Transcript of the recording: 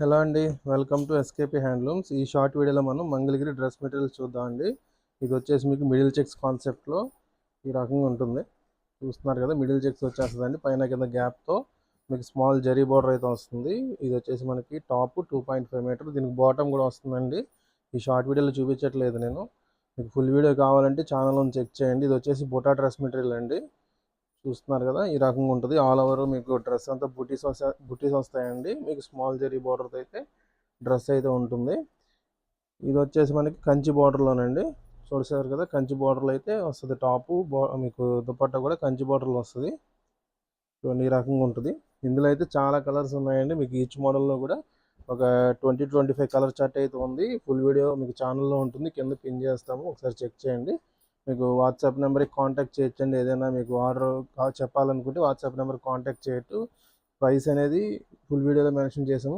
Hello అండి. Welcome to SKP handlooms. ఈ short వీడియోలో మనం మంగళగిరి డ్రెస్ మెటీరియల్స్ చూద్దామండి. ఇది వచ్చేసి మీకు మిడిల్ చెక్స్ కాన్సెప్ట్లో ఈ రకంగా ఉంటుంది. చూస్తున్నారు కదా, మిడిల్ చెక్స్ వచ్చేస్తుందండి. పైన కింద గ్యాప్తో మీకు స్మాల్ జరీ బార్డర్ అయితే వస్తుంది. ఇది వచ్చేసి మనకి టాప్ 2.5 మీటర్, దీనికి బాటమ్ కూడా వస్తుందండి. ఈ షార్ట్ వీడియోలో చూపించట్లేదు నేను. మీకు ఫుల్ వీడియో కావాలంటే ఛానల్లో చెక్ చేయండి. ఇది వచ్చేసి బుటా డ్రెస్ మెటీరియల్ అండి. చూస్తున్నారు కదా, ఈ రకంగా ఉంటుంది. ఆల్ ఓవర్ మీకు డ్రెస్ అంతా బుటీస్ వస్తాయండి. మీకు స్మాల్ జరీ బార్డర్తో అయితే డ్రెస్ అయితే ఉంటుంది. ఇది వచ్చేసి మనకి కంచి బార్డర్లోనండి. చూసారు కదా, కంచి బార్డర్లో అయితే వస్తుంది. టాపు మీకు దుపట్టా కూడా కంచి బార్డర్లో వస్తుంది. ఈ రకంగా ఉంటుంది. ఇందులో అయితే చాలా కలర్స్ ఉన్నాయండి. మీకు ఈచ్ మోడల్లో కూడా ఒక 20-25 కలర్ చార్ట్ అయితే ఉంది. ఫుల్ వీడియో మీకు ఛానల్లో ఉంటుంది, కింద పిన్ చేస్తాము, ఒకసారి చెక్ చేయండి. మీకు వాట్సాప్ నెంబర్కి కాంటాక్ట్ చేయొచ్చండి. ఏదైనా మీకు ఆర్డర్ చెప్పాలనుకుంటే వాట్సాప్ నెంబర్కి కాంటాక్ట్ చేయొచ్చు. ప్రైస్ అనేది ఫుల్ వీడియోలో మెన్షన్ చేసాము.